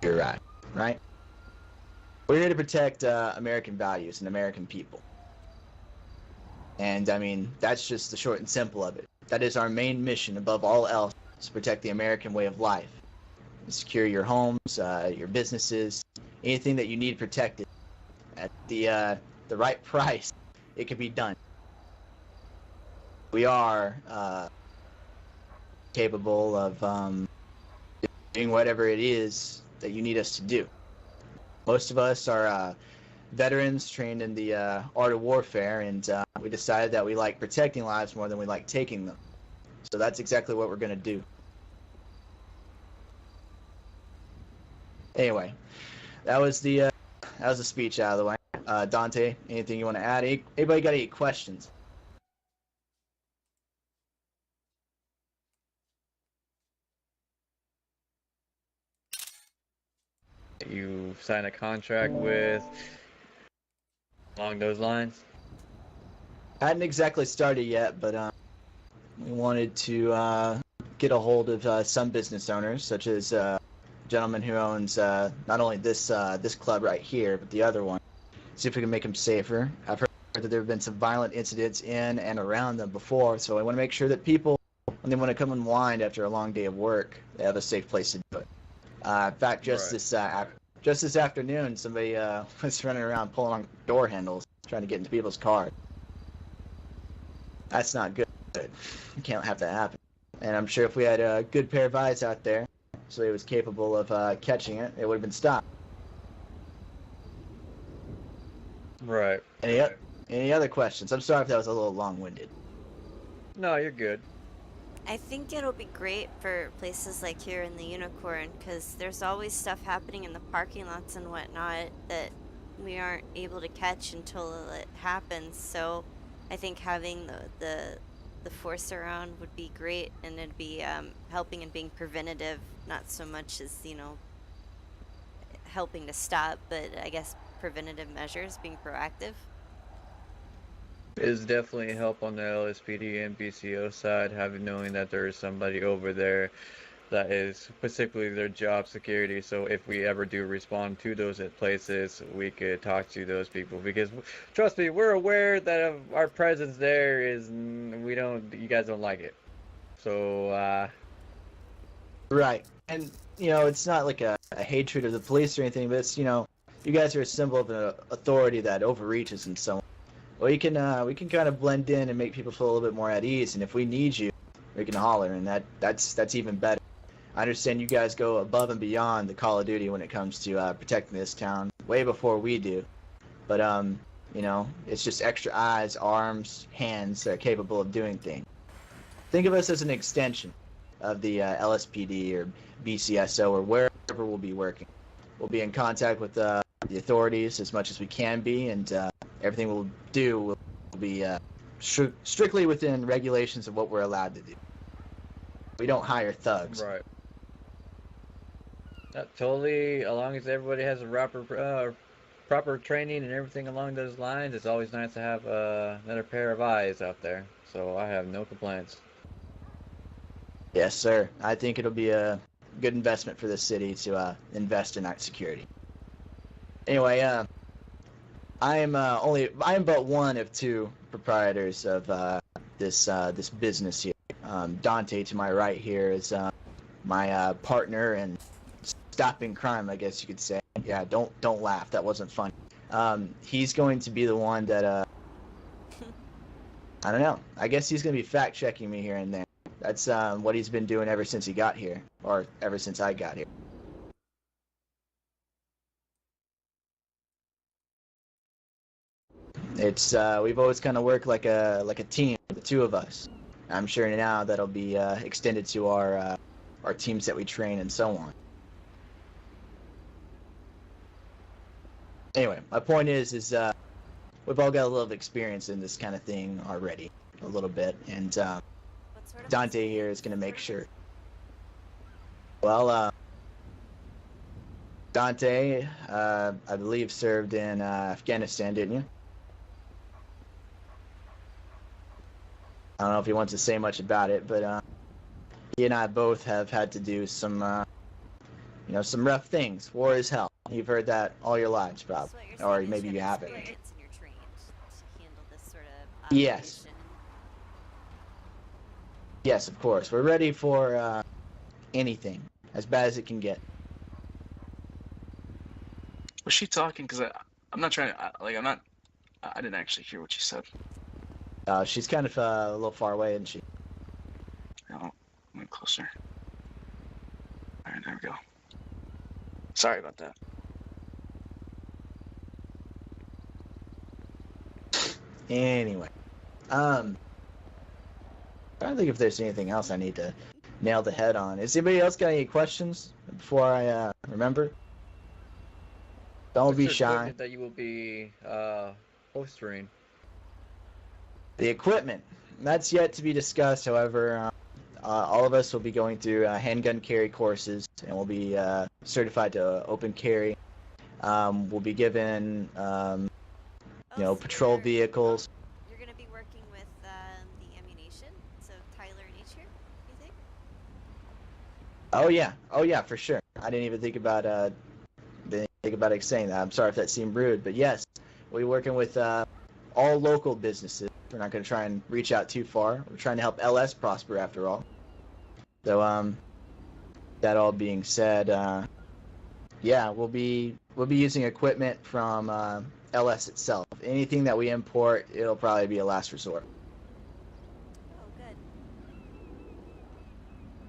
You're right? We're here to protect American values and American people. And I mean, that's just the short and simple of it. That is our main mission above all else, to protect the American way of life. Secure your homes, your businesses, anything that you need protected at the right price. It can be done. We are capable of doing whatever it is that you need us to do. Most of us are veterans trained in the art of warfare, and we decided that we like protecting lives more than we like taking them. So that's exactly what we're going to do. Anyway, that was the speech out of the way. Dante, anything you want to add? Anybody got any questions? You sign a contract with along those lines? I hadn't exactly started yet, but we wanted to get a hold of some business owners, such as a gentleman who owns not only this club right here, but the other one. See if we can make them safer. I've heard that there have been some violent incidents in and around them before, so I want to make sure that people, when they want to come unwind after a long day of work, they have a safe place to do it. In fact, just this afternoon, somebody was running around pulling on door handles, trying to get into people's cars. That's not good. You can't have that happen. And I'm sure if we had a good pair of eyes out there, so he was capable of catching it, it would have been stopped. Right. Any other questions? I'm sorry if that was a little long-winded. No, you're good. I think it'll be great for places like here in the Unicorn, because there's always stuff happening in the parking lots and whatnot that we aren't able to catch until it happens. So I think having the force around would be great, and it'd be helping and being preventative, not so much as, you know, helping to stop, but I guess preventative measures, being proactive. It's definitely help on the LSPD and BCO side, having knowing that there is somebody over there that is specifically their job security. So if we ever do respond to those places, we could talk to those people, because trust me, we're aware that our presence there is you guys don't like it. So Right. And, you know, it's not like a hatred of the police or anything, but it's, you know, you guys are a symbol of an authority that overreaches and so on. Well, we can kind of blend in and make people feel a little bit more at ease, and if we need you, we can holler, and that's even better. I understand you guys go above and beyond the Call of Duty when it comes to protecting this town, way before we do. But you know, it's just extra eyes, arms, hands that are capable of doing things. Think of us as an extension of the LSPD or BCSO or wherever we'll be working. We'll be in contact with the authorities as much as we can be, and everything we'll do will be strictly within regulations of what we're allowed to do. We don't hire thugs. right. Totally, as long as everybody has a proper training and everything along those lines, it's always nice to have another pair of eyes out there. So I have no complaints. Yes, sir. I think it'll be a good investment for the city to invest in night security. Anyway, I am but one of two proprietors of this business here. Dante to my right here is my partner in stopping crime, I guess you could say. Yeah, don't laugh. That wasn't funny. He's going to be the one that I don't know. I guess he's going to be fact checking me here and there. That's what he's been doing ever since he got here, or ever since I got here. It's we've always kind of worked like a team, the two of us. I'm sure now that'll be extended to our teams that we train and so on. Anyway, my point is we've all got a little experience in this kind of thing already, a little bit, and What sort of Dante here is going to make sure. Well, Dante, I believe served in Afghanistan, didn't you? I don't know if he wants to say much about it, but he and I both have had to do some some rough things. War is hell. You've heard that all your lives, So probably, what you're or saying is maybe you you have haven't. experience and you're trained to handle this sort of Yes. operation. Yes, of course. We're ready for anything, as bad as it can get. Was she talking? Because I'm not trying to, like, I'm not, I didn't actually hear what she said. She's kind of a little far away, isn't she? No, move closer. All right, there we go. Sorry about that. Anyway, I don't think if there's anything else I need to nail the head on. Has anybody else got any questions before I remember? Don't What's be your shy. equipment that you will be holstering? The equipment, that's yet to be discussed. However, all of us will be going through handgun carry courses, and we'll be certified to open carry. We'll be given, So patrol you're- vehicles. You're going to be working with the ammunition, so Tyler and Nature, you think? Oh yeah, for sure. I didn't even think about saying that. I'm sorry if that seemed rude, but yes, we're working with all local businesses. We're not going to try and reach out too far. We're trying to help LS prosper after all. So that all being said, yeah, we'll be using equipment from LS itself. Anything that we import, it'll probably be a last resort. Oh,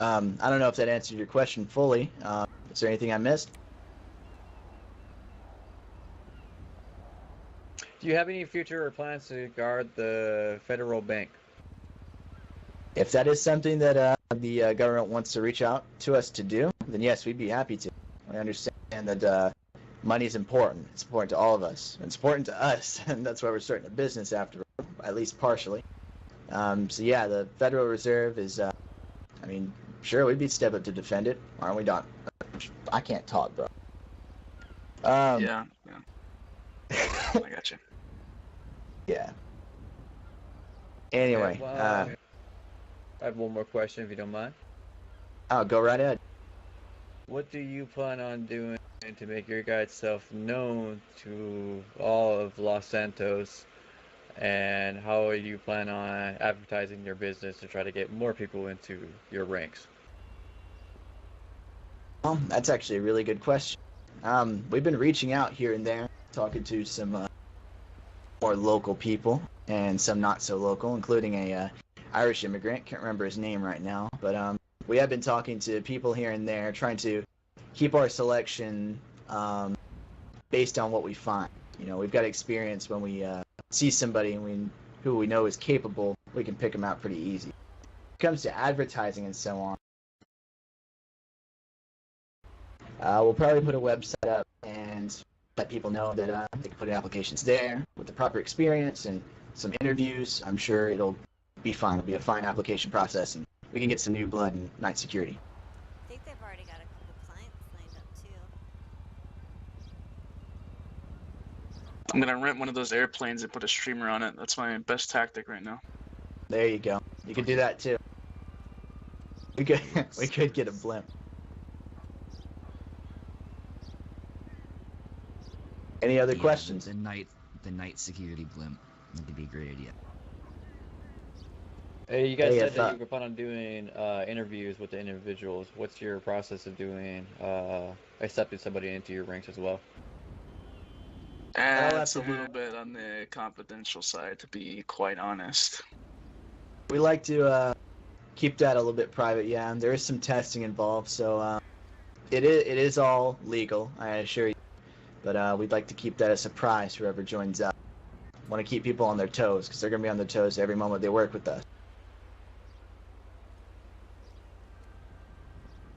good. I don't know if that answered your question fully. Is there anything I missed? Do you have any future plans to guard the federal bank? If that is something that the government wants to reach out to us to do, then yes, we'd be happy to. We understand that money is important. It's important to all of us. It's important to us, and that's why we're starting a business after all, at least partially. So yeah, the Federal Reserve is, sure, we'd be step up to defend it, aren't we, Don? I can't talk, bro. Yeah. I got you. Yeah. Anyway, Okay, well, I have one more question, if you don't mind. I'll go right ahead. What do you plan on doing to make your guys' self known to all of Los Santos? And how do you plan on advertising your business to try to get more people into your ranks? Well, that's actually a really good question. We've been reaching out here and there, talking to some more local people and some not so local, including a Irish immigrant. Can't remember his name right now, but we have been talking to people here and there, trying to keep our selection based on what we find. We've got experience when we see somebody who we know is capable, we can pick them out pretty easy. When it comes to advertising and so on, we'll probably put a website up and let people know that they can put in applications there with the proper experience and some interviews. I'm sure it'll be fine. It'll be a fine application process, and we can get some new blood in night security. I think they've already got a couple clients lined up, too. I'm gonna rent one of those airplanes and put a streamer on it. That's my best tactic right now. There you go. You could do that too. We could get a blimp. Any other Yeah, questions? The night security blimp. That could be a great idea. Hey, you guys Hey, said if, that you were planning on doing interviews with the individuals. What's your process of doing accepting somebody into your ranks as well? That's a have to- little bit on the confidential side, to be quite honest. We like to keep that a little bit private. Yeah, there is some testing involved, so it is all legal, I assure you. But we'd like to keep that a surprise for whoever joins up. Want to keep people on their toes because they're gonna be on their toes every moment they work with us.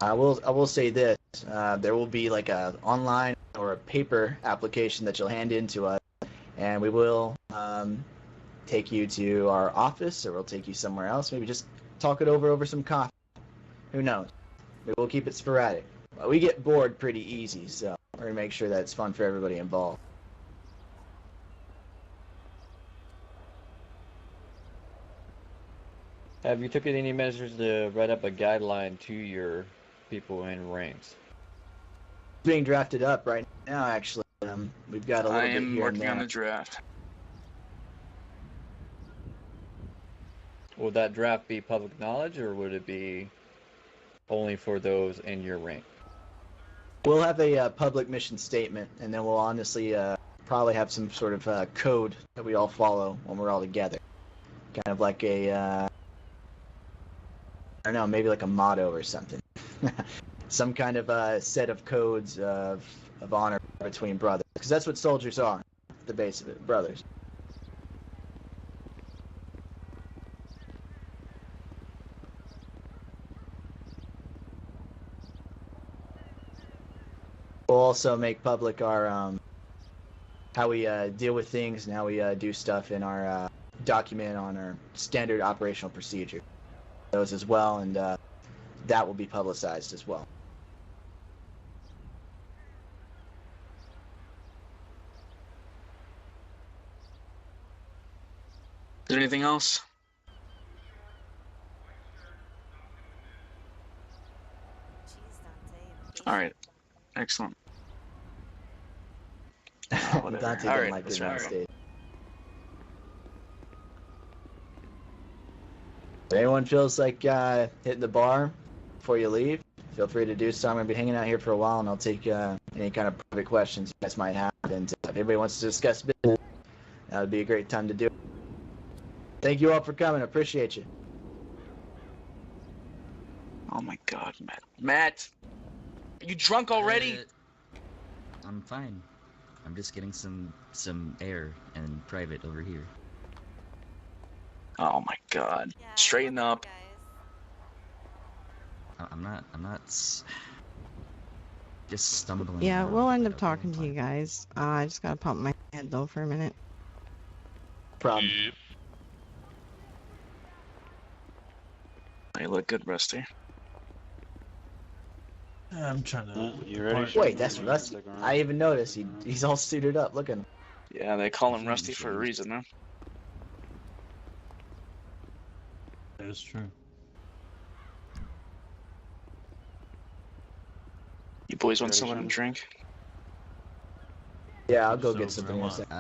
I will say this: there will be like a online or a paper application that you'll hand in to us, and we will take you to our office, or we'll take you somewhere else. Maybe just talk it over some coffee. Who knows? We will keep it sporadic. But we get bored pretty easy, so we're gonna make sure that it's fun for everybody involved. Have you taken any measures to write up a guideline to your people in ranks? being drafted up right now. Actually, we've got a little I bit am here and working on there. the draft. Will that draft be public knowledge, or would it be only for those in your rank? We'll have a public mission statement, and then we'll honestly probably have some sort of code that we all follow when we're all together. Kind of like a, I don't know, maybe like a motto or something. Some kind of set of codes of honor between brothers. Because that's what soldiers are, at the base of it, brothers. We'll also make public our how we deal with things and how we do stuff in our document on our standard operational procedure. Those as well, and that will be publicized as well. Is there anything else? Jeez, Dante. All right. Excellent. whatever. Dante All didn't right, like let's being on wrap it. stage. If anyone feels like hitting the bar before you leave, feel free to do so. I'm going to be hanging out here for a while, and I'll take any kind of private questions you guys might have. And if anybody wants to discuss business, that would be a great time to do it. Thank you all for coming. I appreciate you. Oh my God, Matt. Matt, are you drunk already? I'm fine. I'm just getting some air and private over here. Oh my God. Yeah, Straighten what's up. guys? I'm not just stumbling. Yeah, around, we'll end up but talking I'm to you fine. guys. I just gotta pump my head though for a minute. Problem. You look good, Rusty. I'm trying to. You ready? Wait, that's Rusty. I even noticed he's all suited up. Look at him. Yeah, they call him Rusty for a reason, huh? That is true. You boys want Ready, someone to Sean? drink? Yeah, I'll go So get something in a marijuana. second.